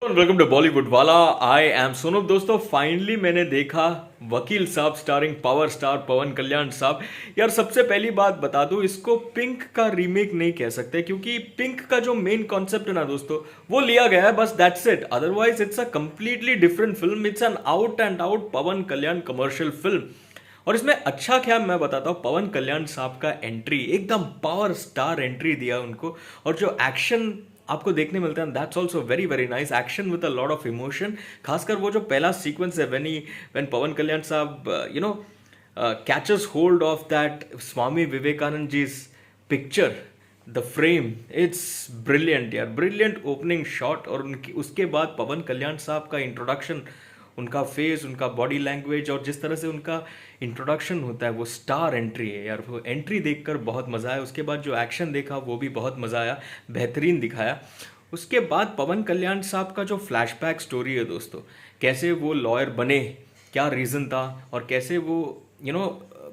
Welcome to Bollywood वाला। I am Sonu. दोस्तों finally मैंने देखा वकील साहब स्टारिंग पावर स्टार पवन कल्याण साहब। यार सबसे पहली बात बता दूं, इसको पिंक का रीमेक नहीं कह सकते क्योंकि पिंक का जो मेन कॉन्सेप्ट है ना दोस्तों, वो लिया गया है, बस that's it. Otherwise it's a completely different film. It's an out and out Pawan Kalyan commercial film. और इसमें अच्छा क्या मैं बताता हूँ, पवन कल्याण साहब का एंट्री एकदम पावर स्टार एंट्री दिया उनको। और जो एक्शन आपको देखने मिलता है, that's also very very nice action with a lot of emotion. खासकर वो जो पहला सीक्वेंस है व्हेन पवन कल्याण साहब catches hold of that Swami Vivekananda ji picture, the frame. It's brilliant यार, ब्रिलियंट ओपनिंग शॉट। और उनकी उसके बाद पवन कल्याण साहब का इंट्रोडक्शन, उनका फेस, उनका बॉडी लैंग्वेज और जिस तरह से उनका इंट्रोडक्शन होता है, वो स्टार एंट्री है यार। वो एंट्री देखकर बहुत मज़ा आया। उसके बाद जो एक्शन देखा वो भी बहुत मज़ा आया, बेहतरीन दिखाया। उसके बाद पवन कल्याण साहब का जो फ्लैशबैक स्टोरी है दोस्तों, कैसे वो लॉयर बने, क्या रीज़न था, और कैसे वो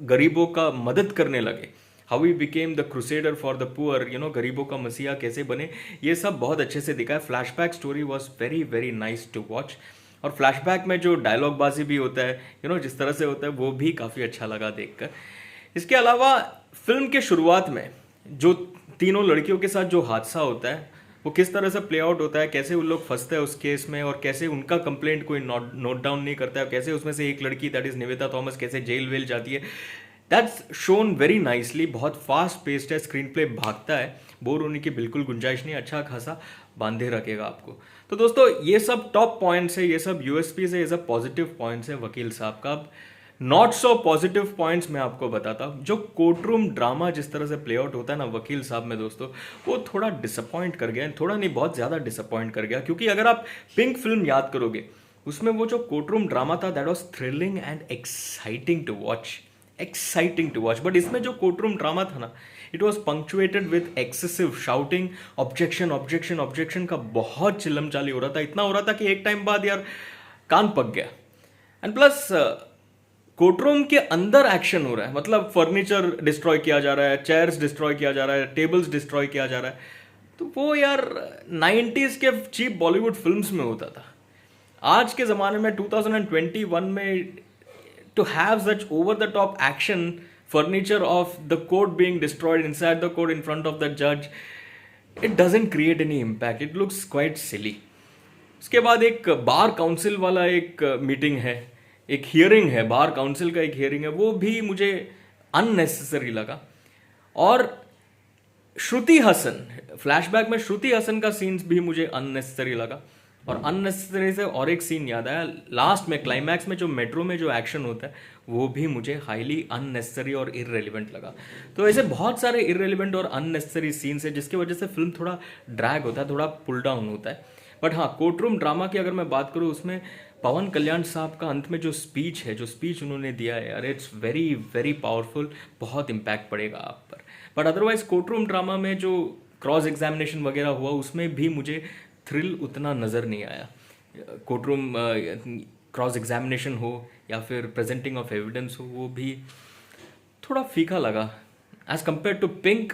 गरीबों का मदद करने लगे, how he became the crusader for the poor, गरीबों का मसीहा कैसे बने, ये सब बहुत अच्छे से दिखा है। Flashback story was very very nice to watch. और फ्लैशबैक में जो डायलॉग बाजी भी होता है, जिस तरह से होता है, वो भी काफ़ी अच्छा लगा देखकर। इसके अलावा फिल्म के शुरुआत में जो तीनों लड़कियों के साथ जो हादसा होता है, वो किस तरह से प्ले आउट होता है, कैसे उन लोग फंसते हैं उस केस में, और कैसे उनका कंप्लेंट कोई नोट डाउन नहीं करता है, कैसे उसमें से एक लड़की दैट इज़ निवेता थॉमस कैसे जेल वेल जाती है, दैट्स शोन वेरी नाइसली। बहुत फास्ट पेस्ड है, स्क्रीन प्ले भागता है, बोर होने की बिल्कुल गुंजाइश नहीं, अच्छा खासा बांधे रखेगा आपको। तो दोस्तों ये सब टॉप पॉइंट्स है, ये सब यूएसपीज है, ये सब पॉजिटिव पॉइंट्स है वकील साहब का। अब नॉट सो पॉजिटिव पॉइंट्स मैं आपको बताता हूँ। जो कोर्ट रूम ड्रामा जिस तरह से प्ले आउट होता है ना वकील साहब में दोस्तों, वो थोड़ा डिसअपॉइंट कर गया, थोड़ा नहीं बहुत ज़्यादा डिसअपॉइंट कर गया। क्योंकि अगर आप पिंक फिल्म याद करोगे, उसमें वो जो कोर्ट रूम ड्रामा था, that was thrilling and exciting to watch, exciting to watch. But इसमें जो कोर्ट रूम ड्रामा था ना, it was punctuated with excessive shouting, objection objection objection का बहुत चिल्लम चाली हो रहा था। इतना हो रहा था कि एक टाइम बाद यार कान पक गया। एंड प्लस कोर्टरूम के अंदर एक्शन हो रहा है, मतलब फर्नीचर डिस्ट्रॉय किया जा रहा है, चेयर्स डिस्ट्रॉय किया जा रहा है, टेबल्स डिस्ट्रॉय किया जा रहा है। तो वो यार 90s के चीप बॉलीवुड फिल्म्स में होता था। आज के ज़माने में 2021 में to have such over the top action furniture of the court being destroyed inside the court in front of the judge, it doesn't create any impact, it looks quite silly. उसके बाद एक बार काउंसिल वाला एक meeting है, एक hearing है, bar council का एक हियरिंग है, वो भी मुझे अननेसेसरी लगा। और श्रुति हसन, फ्लैशबैक में श्रुति हसन का सीन्स भी मुझे अननेसेसरी लगा। और अननेसेसरी से और एक सीन याद आया, लास्ट में क्लाइमैक्स में जो मेट्रो में जो एक्शन होता है, वो भी मुझे हाईली अननेसेसरी और इररेलेवेंट लगा। तो ऐसे बहुत सारे इररेलेवेंट और अननेसेसरी सीन्स है जिसकी वजह से फिल्म थोड़ा ड्रैग होता है, थोड़ा पुल डाउन होता है। बट हाँ, कोर्ट रूम ड्रामा की अगर मैं बात करूँ, उसमें पवन कल्याण साहब का अंत में जो स्पीच है, जो स्पीच उन्होंने दिया है यार, इट्स वेरी वेरी पावरफुल, बहुत इम्पैक्ट पड़ेगा आप पर। But otherwise court room drama में जो क्रॉस एग्जामिनेशन वगैरह हुआ, उसमें भी मुझे थ्रिल उतना नज़र नहीं आया। कोर्ट रूम क्रॉस एग्जामिनेशन हो या फिर प्रेजेंटिंग ऑफ एविडेंस हो, वो भी थोड़ा फीका लगा as compared to Pink.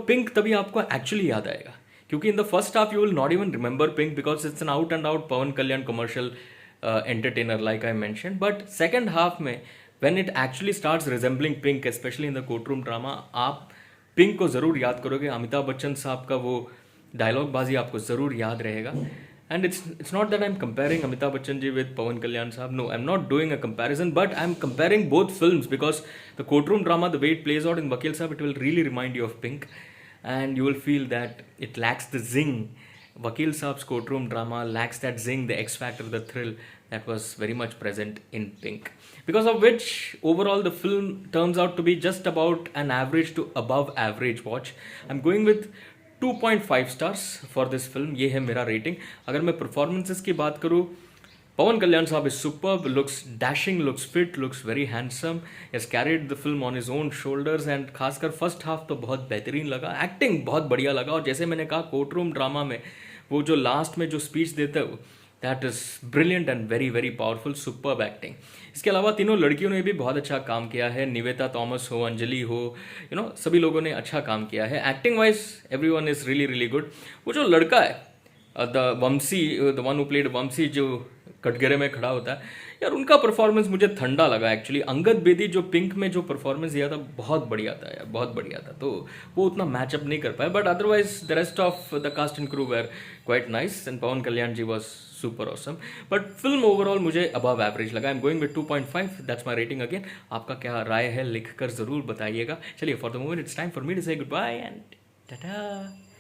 Pink तभी आपको एक्चुअली याद आएगा, क्योंकि in the first half you will not even remember Pink because it's an out and out Pawan Kalyan commercial entertainer like I mention. But second half में when it actually starts resembling Pink, especially in the court room drama, आप Pink को ज़रूर याद करोगे। अमिताभ बच्चन साहब का वो dialogue बाजी आपको ज़रूर याद रहेगा। And it's not that I am comparing Amitabh Bachchan ji with Pawan Kalyan साहब, no, I am not doing a comparison, but I am comparing both films because the court room drama, the way it plays out in Vakeel Saab, it will really remind you of Pink and you will feel that it lacks the zing. Vakil Saab's courtroom drama lacks that zing, the X factor, the thrill that was very much present in Pink. Because of which, overall, the film turns out to be just about an average to above average watch. I'm going with 2.5 stars for this film. ये है मेरा rating. अगर मैं performances की बात करूँ, Pawan Kalyan Saab is superb, looks dashing, looks fit, looks very handsome. He has carried the film on his own shoulders and खासकर first half तो बहुत बेहतरीन लगा, एक्टिंग बहुत बढ़िया लगा। और जैसे मैंने कहा, कोर्ट रूम ड्रामा में वो जो लास्ट में जो स्पीच देते हो, that is brilliant and very very powerful, superb acting. इसके अलावा तीनों लड़कियों ने भी बहुत अच्छा काम किया है, निवेता थॉमस हो, अंजलि हो, सभी लोगों ने अच्छा काम किया है। Acting wise everyone is really really good. वो जो लड़का है the Vamshi, the one who played Vamshi, जो कटघरे में खड़ा होता है यार, उनका परफॉर्मेंस मुझे ठंडा लगा एक्चुअली। अंगद बेदी जो पिंक में जो परफॉर्मेंस दिया था बहुत बढ़िया था यार, बहुत बढ़िया था। तो वो उतना मैचअप नहीं कर पाया, but otherwise the rest of the cast and crew were quite nice and Pavan Kalyan ji was super awesome. But film overall मुझे अबव एवरेज लगा। I am going with 2.5, that's my rating again. आपका क्या राय है लिख कर जरूर बताइएगा। चलिए, for the moment it's time for me to say good bye and Tata.